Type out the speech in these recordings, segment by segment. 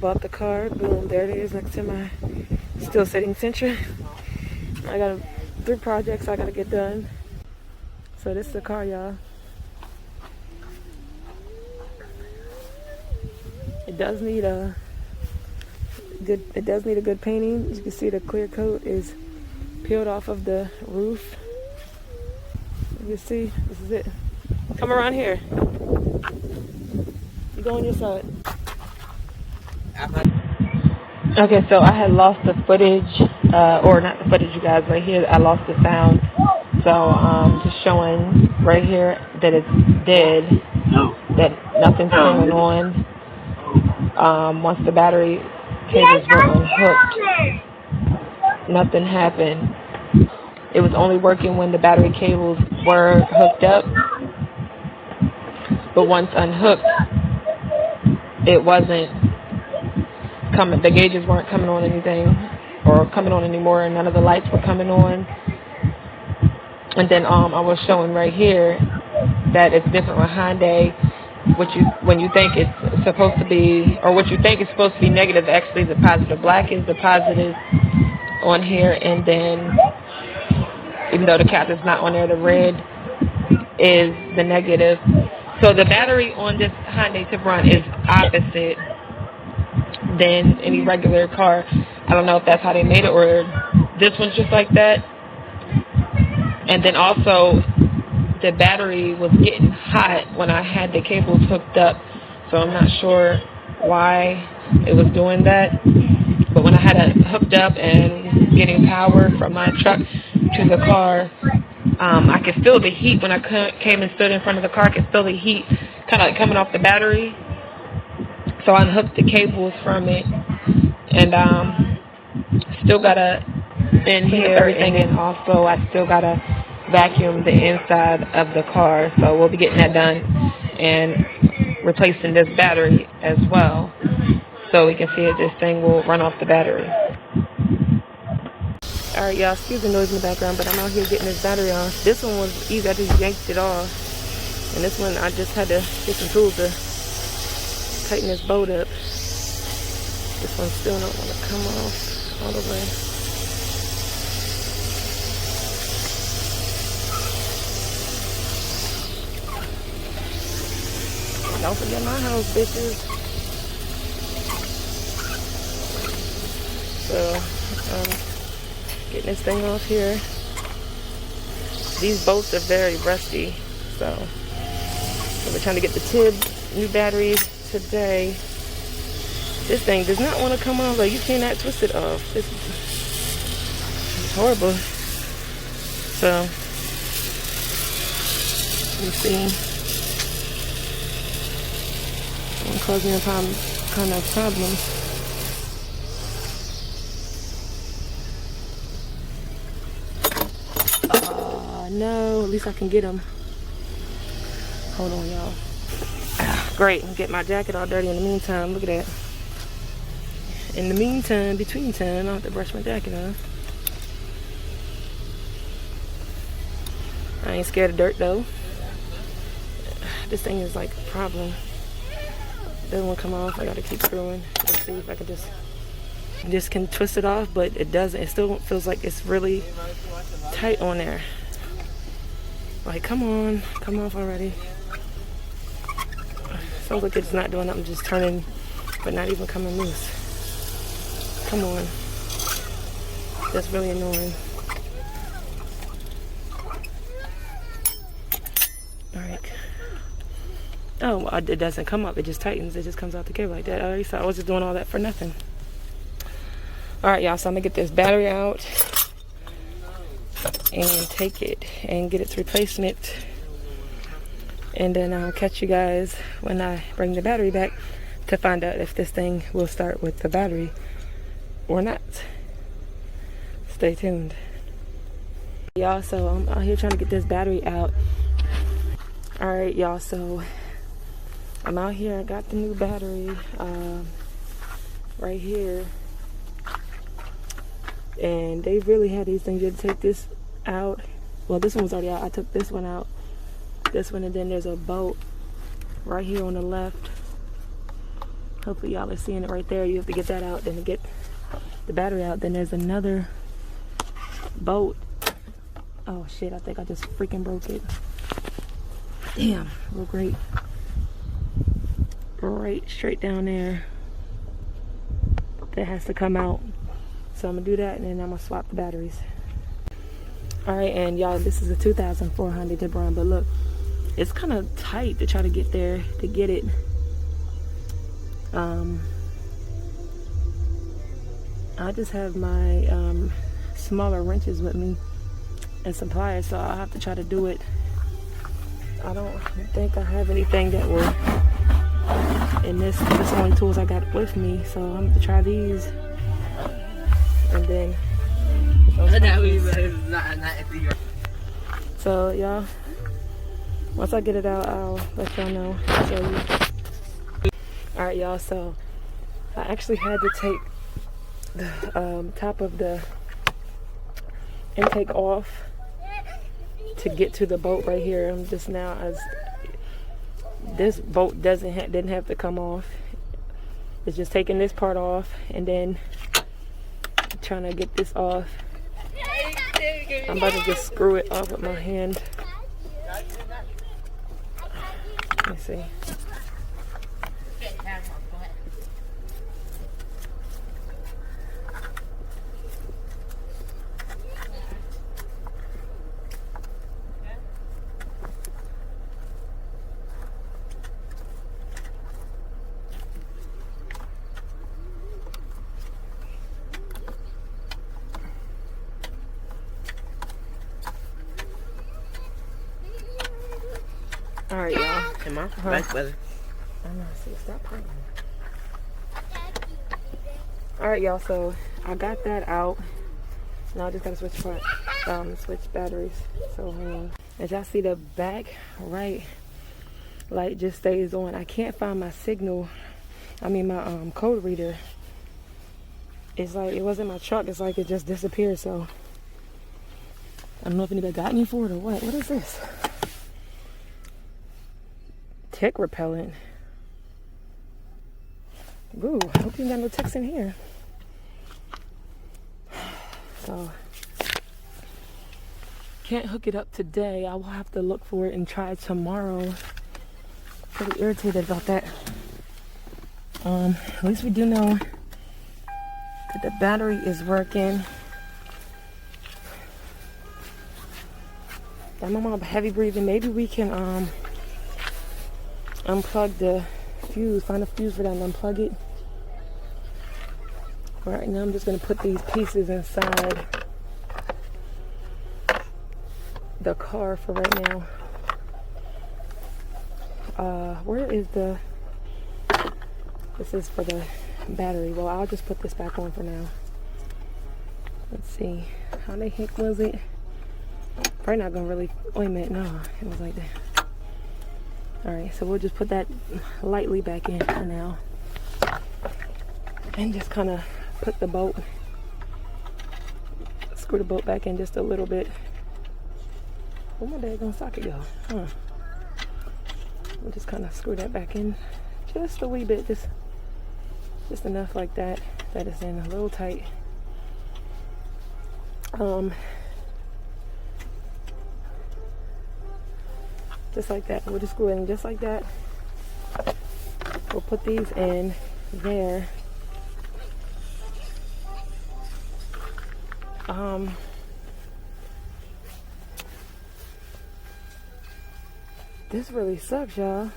bought the car. Boom, there it is next to my still sitting Sentra. I got 3 projects I gotta get done. So this is the car, y'all. It does need a good painting. As you can see, the clear coat is peeled off of the roof. You see, this is it. Come around here. You go on your side. Okay, so I had lost the footage, or not the footage, you guys, right here. I lost the sound. So just showing right here that it's dead, that nothing's going on. Once the battery cables were unhooked, nothing happened. It was only working when the battery cables were hooked up, but once unhooked, it wasn't coming. The gauges weren't coming on anything, or coming on anymore, and none of the lights were coming on. And then I was showing right here that it's different with Hyundai. When you think it's supposed to be, or what you think is supposed to be negative, actually the positive. Black is the positive on here, and then even though the cap is not on there, the red is the negative. So the battery on this Hyundai Tiburon is opposite than any regular car. I don't know if that's how they made it, or this one's just like that. And then also, the battery was getting hot when I had the cables hooked up, so I'm not sure why it was doing that. But when I had it hooked up and getting power from my truck to the car, I could feel the heat when I came and stood in front of the car. I could feel the heat kind of like coming off the battery. So I unhooked the cables from it, and still gotta in here everything, and also I still gotta vacuum the inside of the car. So we'll be getting that done and replacing this battery as well, so we can see if this thing will run off the battery. Alright, y'all, excuse the noise in the background, but I'm out here getting this battery off. This one was easy. I just yanked it off, and this one I just had to get some tools to tighten this bolt up. This one still don't want to come off all the way. Don't forget my house, bitches. So, getting this thing off here. These bolts are very rusty, so we're trying to get the Tib new battery today. This thing does not want to come off. Like, you cannot twist it off. It's horrible. So, you see. It caused me a kind of problem. No, at least I can get them. Hold on, y'all. Great, get my jacket all dirty in the meantime. Look at that. In the meantime, between time, I'll have to brush my jacket off. I ain't scared of dirt though. This thing is like a problem. Doesn't want to come off. I gotta keep screwing. Let's see if I can just can twist it off, but it doesn't. It still feels like it's really tight on there. Like, come on, come off already. Sounds like it's not doing nothing, just turning, but not even coming loose. Come on. That's really annoying. Alright. Oh, well, it doesn't come up. It just tightens. It just comes out the cable like that. Alright, so I was just doing all that for nothing. Alright, y'all, so I'm going to get this battery out and take it and get its replacement. And then I'll catch you guys when I bring the battery back to find out if this thing will start with the battery or not. Stay tuned. Y'all, so I'm out here trying to get this battery out. Alright, y'all, so I'm out here. I got the new battery right here. And they really had these things. You had to take this out. Well, this one was already out. I took this one out. This one, and then there's a bolt right here on the left. Hopefully y'all are seeing it right there. You have to get that out, then to get the battery out. Then there's another bolt. Oh shit, I think I just freaking broke it. Damn, well, great. Right straight down there. That has to come out. So I'm gonna do that and then I'm gonna swap the batteries. Alright, and y'all, this is a 2400 Tiburon, but look, it's kind of tight to try to get there, to get it. I just have my smaller wrenches with me and some pliers, so I'll have to try to do it. I don't think I have anything that will, and this is the only tools I got with me, so I'm gonna try these. And then so y'all, once I get it out, I'll let y'all know. Show you. Alright y'all, so I actually had to take the top of the intake off to get to the bolt right here. I'm just now, as this bolt didn't have to come off. It's just taking this part off and then trying to get this off. I'm about to just screw it off with my hand. Let me see. Alright, y'all. Am I back better? I know, see, stop playing. Alright, y'all, so I got that out. Now I just gotta switch batteries. So, as y'all see, the back right light just stays on. I can't find my signal. I mean, my code reader. It's like, it wasn't my truck. It's like it just disappeared, so I don't know if anybody got any for it or what. What is this? Tick repellent. Ooh, I hope you ain't got no ticks in here. So, can't hook it up today. I will have to look for it and try it tomorrow. Pretty irritated about that. At least we do know that the battery is working. I'm on my heavy breathing. Maybe we can unplug the fuse, find a fuse for that and unplug it. Right now I'm just going to put these pieces inside the car for right now. Where is the, this is for the battery. Well, I'll just put this back on for now. Let's see, how the heck was it? Probably not going to really, wait a minute, no, it was like that. Alright, so we'll just put that lightly back in for now. And just kind of put the bolt, screw the bolt back in just a little bit. Where my daggone socket go? Huh. We'll just kind of screw that back in just a wee bit, just enough like that. That is in a little tight. Just like that. We'll just screw it in just like that. We'll put these in there. This really sucks, y'all.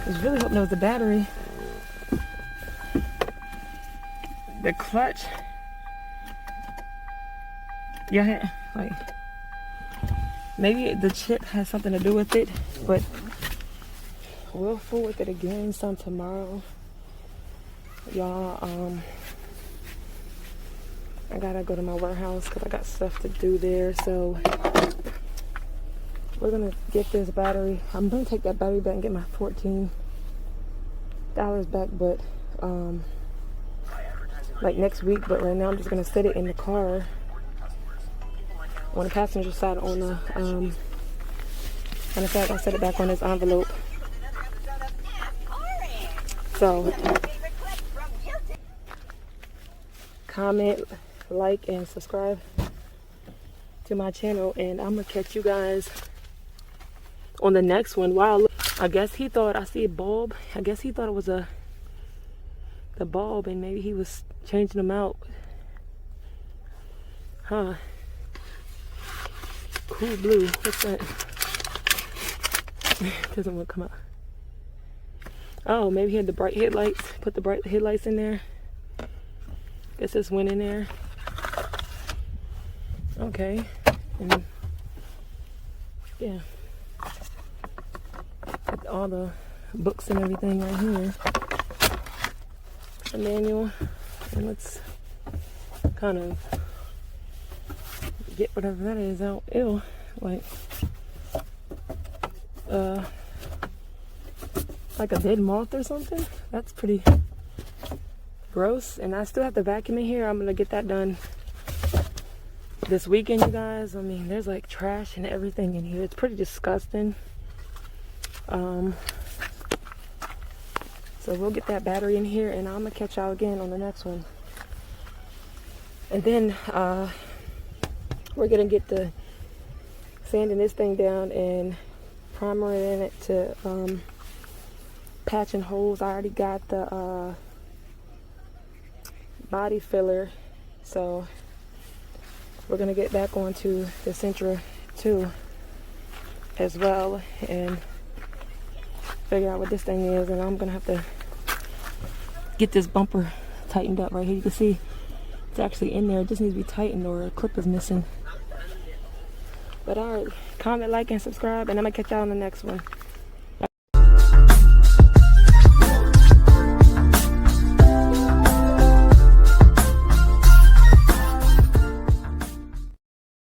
I was really hoping it was the battery. The clutch. Yeah, like, maybe the chip has something to do with it, but we'll fool with it again some tomorrow. Y'all, I gotta go to my warehouse because I got stuff to do there, so we're gonna get this battery. I'm gonna take that battery back and get my $14 back, but like next week. But right now I'm just gonna set it in the car on the passenger side on the matter of fact, I'll set it back on this envelope. So comment, like, and subscribe to my channel, and I'm gonna catch you guys on the next one. Wow, I guess he thought, I see a bulb, I guess he thought it was the bulb, and maybe he was changing them out. Huh. Cool blue. What's that? Doesn't want to come out. Oh, maybe he had the bright headlights. Put the bright headlights in there. Guess this went in there. Okay. And yeah. Got all the books and everything right here. A manual. And let's kind of get whatever that is out. Ew. Like a dead moth or something. That's pretty gross. And I still have to vacuum in here. I'm gonna get that done this weekend, you guys. I mean, there's like trash and everything in here. It's pretty disgusting. So we'll get that battery in here, and I'm gonna catch y'all again on the next one. And then we're gonna get the sanding this thing down and primer in it to patching holes. I already got the body filler, so we're gonna get back onto the Sentra 2 as well and figure out what this thing is. And I'm gonna have to get this bumper tightened up right here. You can see it's actually in there. It just needs to be tightened, or a clip is missing. But alright, comment, like, and subscribe, and I'm gonna catch y'all on the next one.